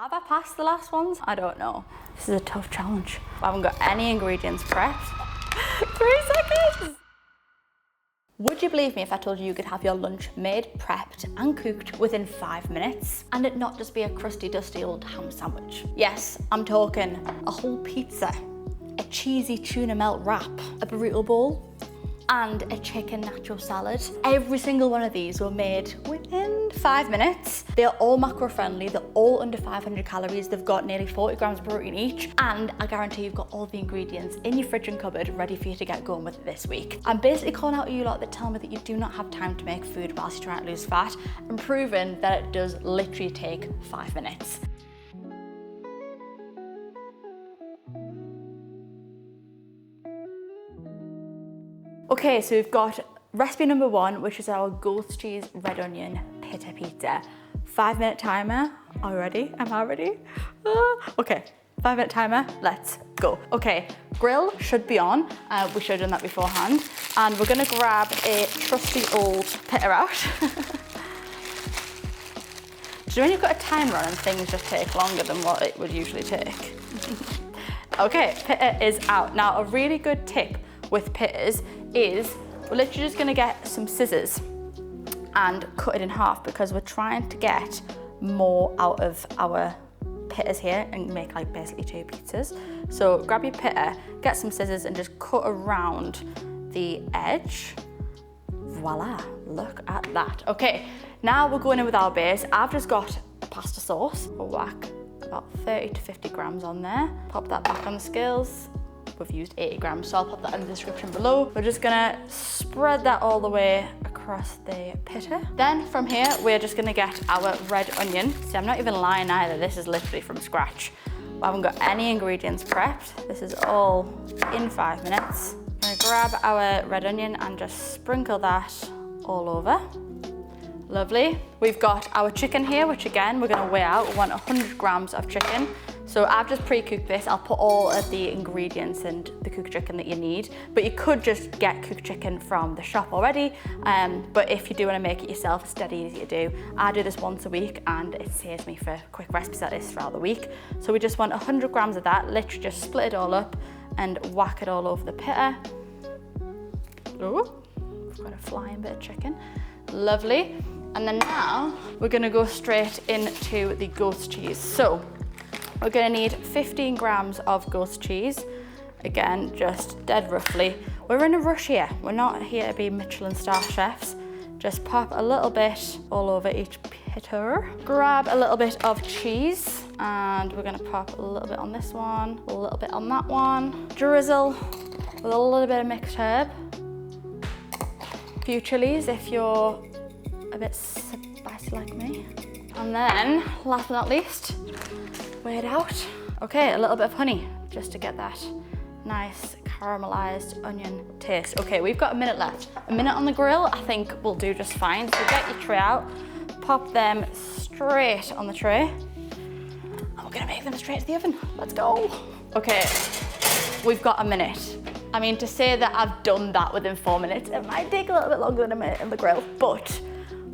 Have I passed the last ones? I don't know. This is a tough challenge. I haven't got any ingredients prepped. 3 seconds! Would you believe me if I told you you could have your lunch made, prepped and cooked within 5 minutes and it not just be a crusty, dusty old ham sandwich? Yes, I'm talking a whole pizza, a cheesy tuna melt wrap, a burrito bowl, and a chicken nacho salad. Every single one of these were made within 5 minutes. They're all macro friendly, they're all under 500 calories, they've got nearly 40 grams of protein each, and I guarantee you've got all the ingredients in your fridge and cupboard ready for you to get going with it this week. I'm basically calling out you lot that tell me that you do not have time to make food whilst you're trying to lose fat, and proving that it does literally take 5 minutes. Okay, so we've got recipe number 1, which is our goat's cheese red onion pitta pizza. 5-minute timer. Are you ready? Am I ready? Okay, 5-minute timer, let's go. Okay, grill should be on. We should have done that beforehand. And we're gonna grab a trusty old pitta out. Do you know when you've got a timer on and things just take longer than what it would usually take? Okay, pitta is out. Now, a really good tip with pittas is we're literally just gonna get some scissors and cut it in half because we're trying to get more out of our pittas here and make like basically 2 pizzas. So grab your pitta, get some scissors and just cut around the edge. Voila, look at that. Okay, now we're going in with our base. I've just got pasta sauce. We'll whack about 30 to 50 grams on there. Pop that back on the scales. We've used 80 grams, so I'll pop that in the description below. We're just gonna spread that all the way across the pitta. Then from here, we're just gonna get our red onion. See, I'm not even lying either. This is literally from scratch. I haven't got any ingredients prepped. This is all in 5 minutes. I'm gonna grab our red onion and just sprinkle that all over. Lovely. We've got our chicken here, which again, we're gonna weigh out. We want 100 grams of chicken. So I've just pre-cooked this. I'll put all of the ingredients and the cooked chicken that you need, but you could just get cooked chicken from the shop already. But if you do want to make it yourself, it's dead easy to do. I do this once a week and it saves me for quick recipes like this throughout the week. So we just want 100 grams of that, literally just split it all up and whack it all over the pitta. Oh, we've got a flying bit of chicken. Lovely. And then now we're gonna go straight into the goat's cheese. So we're gonna need 15 grams of goat's cheese. Again, just dead roughly. We're in a rush here. We're not here to be Michelin star chefs. Just pop a little bit all over each pitta. Grab a little bit of cheese and we're gonna pop a little bit on this one, a little bit on that one. Drizzle with a little bit of mixed herb. A few chilies if you're a bit spicy like me. And then, last but not least, weigh it out. Okay, a little bit of honey, just to get that nice caramelized onion taste. Okay, we've got a minute left. A minute on the grill, I think will do just fine. So get your tray out, pop them straight on the tray, and we're gonna make them straight to the oven. Let's go. Okay, we've got a minute. I mean, to say that I've done that within 4 minutes, it might take a little bit longer than a minute in the grill, but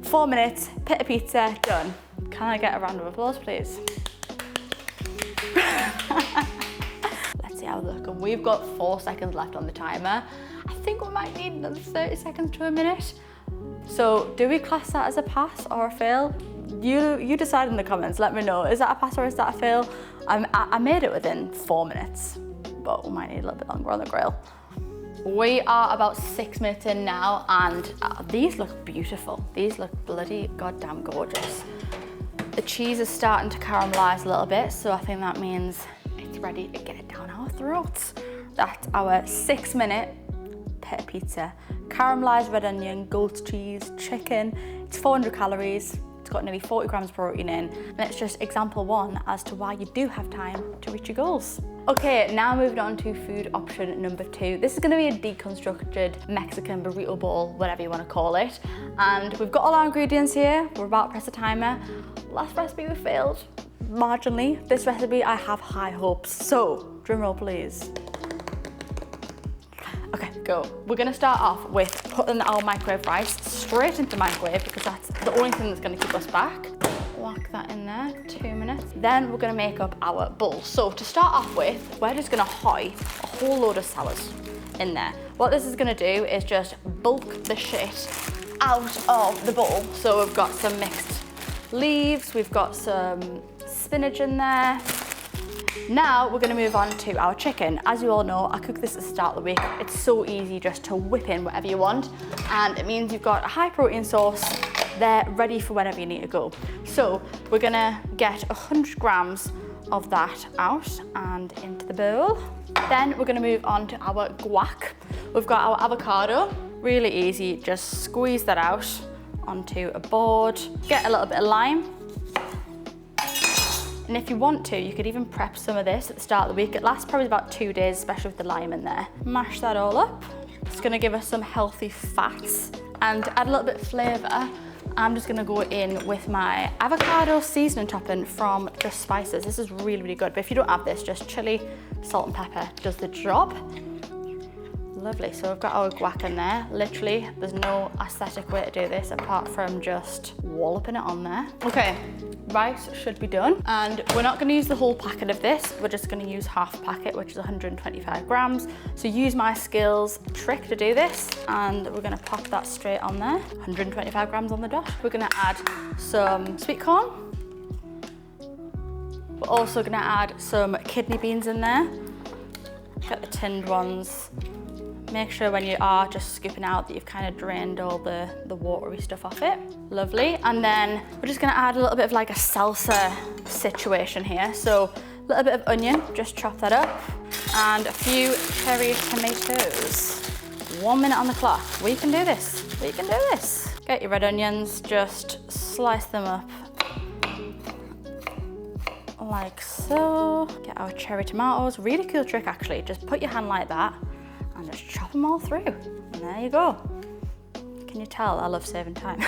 4 minutes, pitta pizza, done. Can I get a round of applause, please? Let's see how we're looking. We've got 4 seconds left on the timer. I think we might need another 30 seconds to a minute. So do we class that as a pass or a fail? You decide in the comments, let me know. Is that a pass or is that a fail? I made it within 4 minutes, but we might need a little bit longer on the grill. We are about 6 minutes in now and these look beautiful. These look bloody goddamn gorgeous. The cheese is starting to caramelize a little bit, so I think that means it's ready to get it down our throats. That's our 6-minute pitta pizza. Caramelized red onion, goat's cheese, chicken. It's 400 calories. It's got nearly 40 grams of protein in, and it's just example 1 as to why you do have time to reach your goals. Okay, now moving on to food option number 2. This is gonna be a deconstructed Mexican burrito bowl, whatever you wanna call it. And we've got all our ingredients here. We're about to press the timer. Last recipe we failed marginally. This recipe, I have high hopes. So, drum roll please. Okay, go. We're gonna start off with putting our microwave rice straight into the microwave because that's the only thing that's gonna keep us back. whack that in there, 2 minutes. Then we're gonna make up our bowl. So to start off with, we're just gonna hoy a whole load of salads in there. What this is gonna do is just bulk the shit out of the bowl. So we've got some mixed leaves, we've got some spinach in there. Now we're gonna move on to our chicken. As you all know, I cook this at the start of the week. It's so easy just to whip in whatever you want, and it means you've got a high protein sauce there ready for whenever you need to go. So we're gonna get 100 grams of that out and into the bowl. Then we're gonna move on to our guac. We've got our avocado, really easy, just squeeze that out onto a board. Get a little bit of lime. And if you want to, you could even prep some of this at the start of the week. It lasts probably about 2 days, especially with the lime in there. Mash that all up. It's gonna give us some healthy fats and add a little bit of flavor. I'm just gonna go in with my avocado seasoning topping from Just Spices. This is really, really good. But if you don't have this, just chili, salt and pepper does the job. Lovely, so we've got our guac in there. Literally, there's no aesthetic way to do this apart from just walloping it on there. Okay, rice should be done. And we're not gonna use the whole packet of this. We're just gonna use half a packet, which is 125 grams. So use my skills trick to do this. And we're gonna pop that straight on there. 125 grams on the dot. We're gonna add some sweet corn. We're also gonna add some kidney beans in there. Get the tinned ones. Make sure when you are just scooping out that you've kind of drained all the watery stuff off it. Lovely. And then we're just gonna add a little bit of like a salsa situation here. So a little bit of onion, just chop that up. And a few cherry tomatoes. 1 minute on the clock. We can do this. We can do this. Get your red onions, just slice them up like so. Get our cherry tomatoes. Really cool trick actually. Just put your hand like that and just chop them all through. And there you go. Can you tell I love saving time?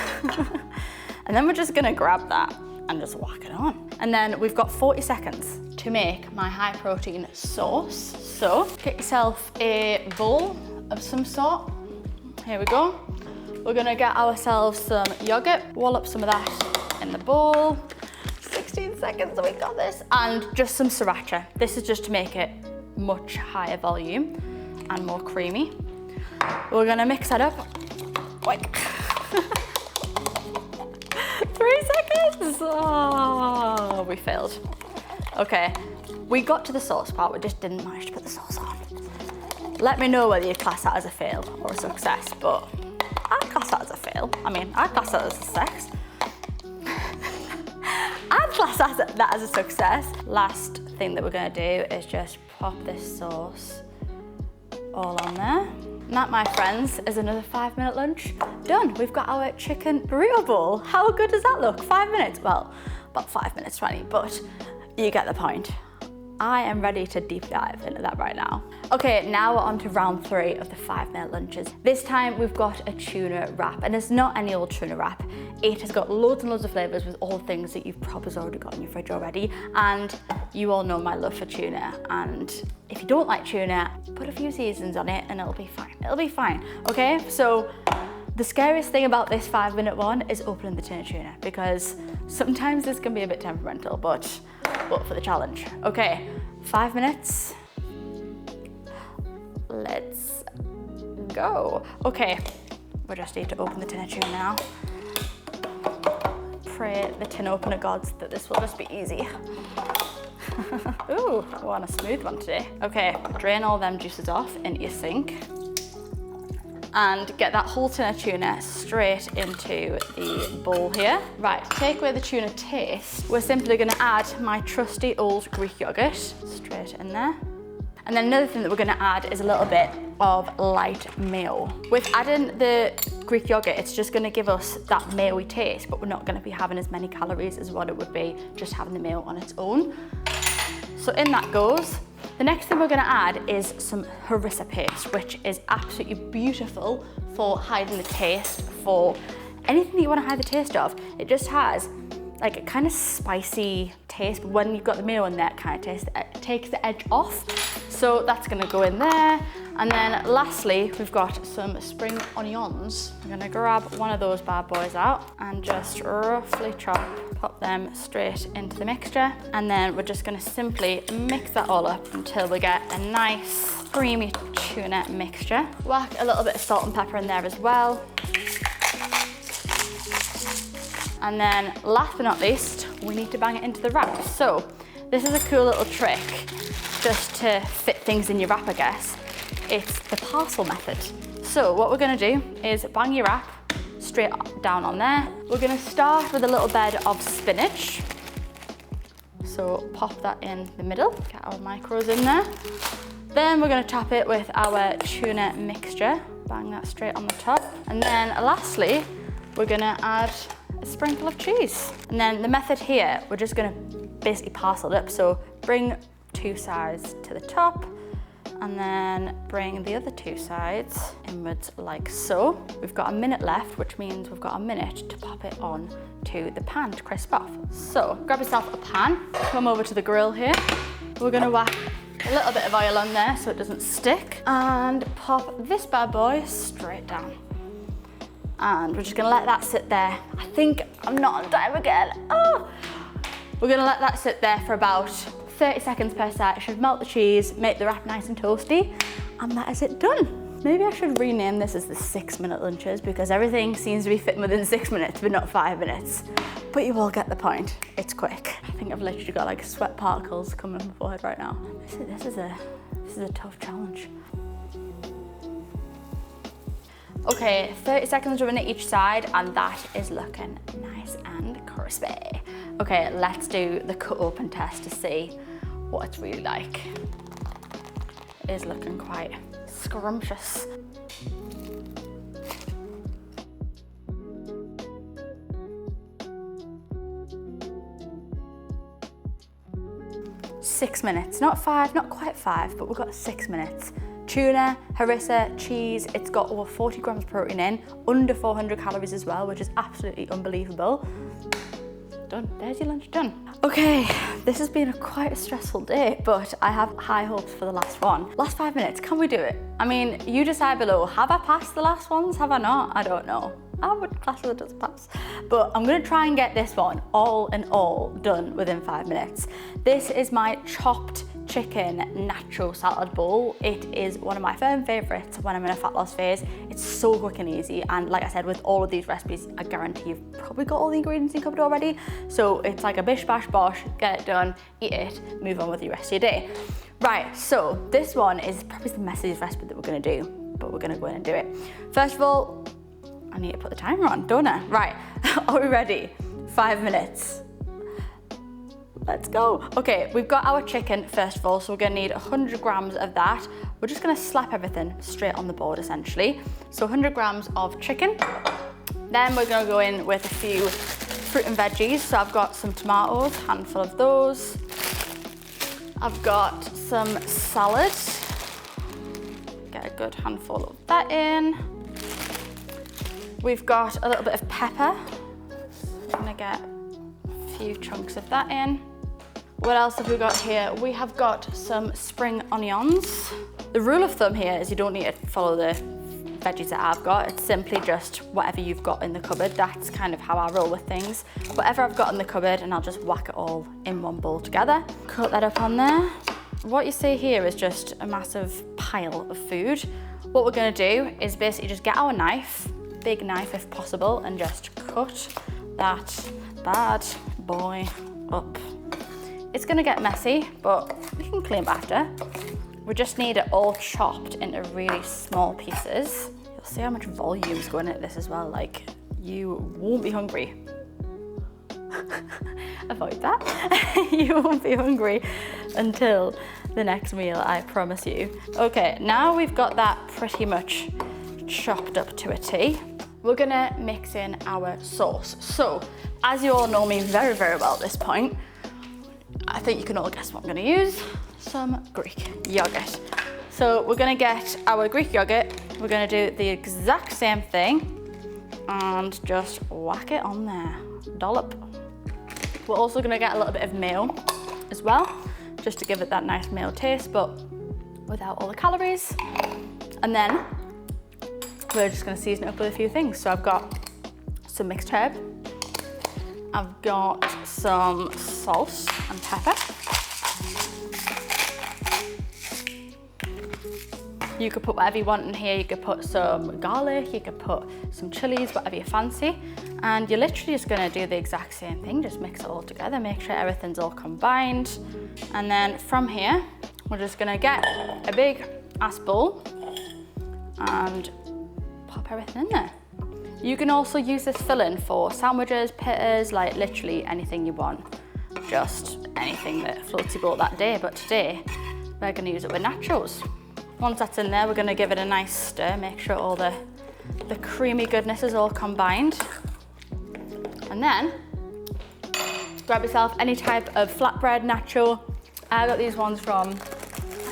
And then we're just gonna grab that and just whack it on. And then we've got 40 seconds to make my high protein sauce. So get yourself a bowl of some sort. Here we go. We're gonna get ourselves some yogurt, wall up some of that in the bowl. 16 seconds, so we got this. And just some sriracha. This is just to make it much higher volume and more creamy. We're gonna mix that up. Quick. 3 seconds. Oh, we failed. Okay, we got to the sauce part, we just didn't manage to put the sauce on. Let me know whether you class that as a fail or a success, but I class that as a fail. I mean, I class that as a success. I'd class that as a success. Last thing that we're gonna do is just pop this sauce all on there. And that, my friends, is another 5-minute lunch done. We've got our chicken burrito bowl. How good does that look? 5 minutes? Well, about 5 minutes 20, but you get the point. I am ready to deep dive into that right now. Okay, now we're on to round 3 of the 5-minute lunches. This time we've got a tuna wrap, and it's not any old tuna wrap. It has got loads and loads of flavors with all things that you've probably already got in your fridge already. And you all know my love for tuna. And if you don't like tuna, put a few seasons on it and it'll be fine. It'll be fine, okay? So the scariest thing about this 5-minute one is opening the tin of tuna, because sometimes this can be a bit temperamental, but up for the challenge. Okay, 5 minutes. Let's go. Okay, we just need to open the tin of tuna now. Pray the tin opener gods that this will just be easy. Ooh, I want a smooth one today. Okay, drain all them juices off into your sink and get that whole tin of tuna straight into the bowl here. Right, to take away the tuna taste, we're simply gonna add my trusty old Greek yogurt straight in there. And then another thing that we're gonna add is a little bit of light mayo. With adding the Greek yogurt, it's just gonna give us that mayo-y taste, but we're not gonna be having as many calories as what it would be just having the mayo on its own. So in that goes. The next thing we're gonna add is some harissa paste, which is absolutely beautiful for hiding the taste, for anything that you wanna hide the taste of. It just has like a kind of spicy taste, but when you've got the mayo in there, it kind of takes the edge off. So that's gonna go in there. And then lastly, we've got some spring onions. I'm gonna grab one of those bad boys out and just roughly chop pop them straight into the mixture. And then we're just gonna simply mix that all up until we get a nice creamy tuna mixture. Whack a little bit of salt and pepper in there as well. And then last but not least, we need to bang it into the wrap. So this is a cool little trick just to fit things in your wrap, I guess. It's the parcel method. So what we're gonna do is bang your wrap straight down on there. We're gonna start with a little bed of spinach. So pop that in the middle, get our micros in there. Then we're gonna top it with our tuna mixture. Bang that straight on the top. And then lastly, we're gonna add a sprinkle of cheese. And then the method here, we're just gonna basically parcel it up. So bring 2 sides to the top and then bring the other 2 sides inwards like so. We've got a minute left, which means we've got a minute to pop it on to the pan to crisp off. So grab yourself a pan, come over to the grill here. We're gonna whack a little bit of oil on there so it doesn't stick and pop this bad boy straight down. And we're just gonna let that sit there. I think I'm not on time again. Oh! We're gonna let that sit there for about 30 seconds per side. It should melt the cheese, make the wrap nice and toasty, and that is it done. Maybe I should rename this as the 6-minute lunches because everything seems to be fitting within 6 minutes, but not 5 minutes. But you all get the point. It's quick. I think I've literally got like sweat particles coming on my forehead right now. This is a tough challenge. Okay, 30 seconds rubbing it each side and that is looking nice and crispy. Okay, let's do the cut open test to see what it's really like. It is looking quite scrumptious. Six minutes, not 5, not quite 5, but we've got 6 minutes. Tuna, harissa, cheese, it's got over 40 grams of protein in, under 400 calories as well, which is absolutely unbelievable. Done, there's your lunch done. Okay, this has been quite a stressful day, but I have high hopes for the last one. Last 5 minutes, can we do it? I mean, you decide below, have I passed the last ones? Have I not? I don't know. I would class it as a pass. But I'm gonna try and get this one all in all done within 5 minutes. This is my chopped chicken nacho salad bowl. It is one of my firm favorites when I'm in a fat loss phase. It's so quick and easy, and like I said, with all of these recipes, I guarantee you've probably got all the ingredients in your cupboard already. So it's like a bish bash bosh, get it done, eat it, move on with the rest of your day. Right, so this one is probably the messiest recipe that we're gonna do, but we're gonna go in and do it. First of all, I need to put the timer on, don't I? Right, are we ready? 5 minutes. Let's go. Okay, we've got our chicken first of all, so we're gonna need 100 grams of that. We're just gonna slap everything straight on the board essentially. So 100 grams of chicken. Then we're gonna go in with a few fruit and veggies. So I've got some tomatoes, handful of those. I've got some salad. Get a good handful of that in. We've got a little bit of pepper. So I'm gonna get a few chunks of that in. What else have we got here? We have got some spring onions. The rule of thumb here is you don't need to follow the veggies that I've got. It's simply just whatever you've got in the cupboard. That's kind of how I roll with things. Whatever I've got in the cupboard, and I'll just whack it all in one bowl together. Cut that up on there. What you see here is just a massive pile of food. What we're gonna do is basically just get our knife, big knife if possible, and just cut that bad boy up. It's gonna get messy, but we can clean up after. We just need it all chopped into really small pieces. You'll see how much volume is going into this as well. Like, you won't be hungry. Avoid that. You won't be hungry until the next meal, I promise you. Okay, now we've got that pretty much chopped up to a T. We're gonna mix in our sauce. So, as you all know me very, very well at this point, I think you can all guess what I'm gonna use. Some Greek yogurt. So we're gonna get our Greek yogurt. We're gonna do the exact same thing and just whack it on there. Dollop. We're also gonna get a little bit of mayo as well, just to give it that nice mayo taste, but without all the calories. And then we're just gonna season it up with a few things. So I've got some mixed herb. I've got some salt and pepper. You could put whatever you want in here. You could put some garlic, you could put some chilies, whatever you fancy. And you're literally just gonna do the exact same thing, just mix it all together, make sure everything's all combined. And then from here, we're just gonna get a big ass bowl and pop everything in there. You can also use this filling for sandwiches, pittas, like literally anything you want. Just anything that floats your boat that day, but today we're gonna use it with nachos. Once that's in there, we're gonna give it a nice stir, make sure all the creamy goodness is all combined. And then, grab yourself any type of flatbread nacho. I got these ones from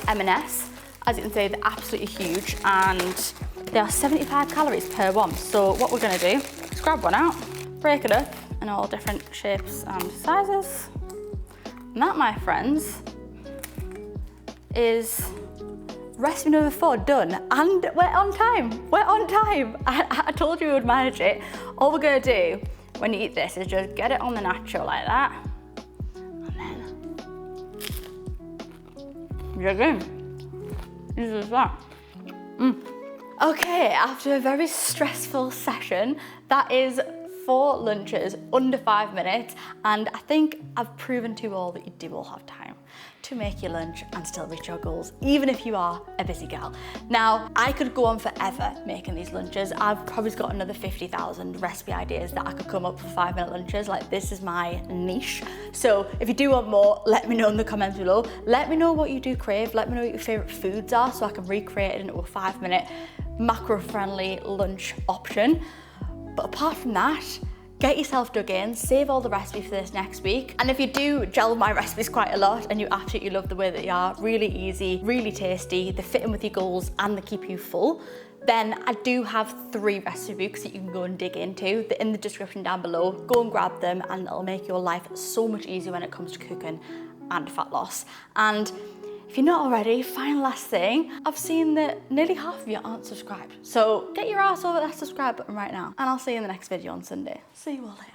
M&S. As you can see, they're absolutely huge and they are 75 calories per one. So what we're gonna do is grab one out, break it up in all different shapes and sizes. And that, my friends, is recipe number 4 done, and we're on time. We're on time. I told you we would manage it. All we're gonna do when you eat this is just get it on the nacho like that, and then you're good. This is that. Okay, after a very stressful session, that is 4 lunches under 5 minutes, and I think I've proven to you all that you do all have time to make your lunch and still reach your goals, even if you are a busy gal. Now, I could go on forever making these lunches. I've probably got another 50,000 recipe ideas that I could come up for 5-minute lunches. Like, this is my niche. So if you do want more, let me know in the comments below. Let me know what you do crave. Let me know what your favorite foods are so I can recreate it into a 5-minute macro-friendly lunch option. But apart from that, get yourself dug in, save all the recipes for this next week. And if you do gel my recipes quite a lot and you absolutely love the way that they are, really easy, really tasty, they fit in with your goals and they keep you full, then I do have 3 recipe books that you can go and dig into. They're in the description down below. Go and grab them and it'll make your life so much easier when it comes to cooking and fat loss. And if you're not already, final last thing, I've seen that nearly half of you aren't subscribed. So get your ass over that subscribe button right now. And I'll see you in the next video on Sunday. See you all later.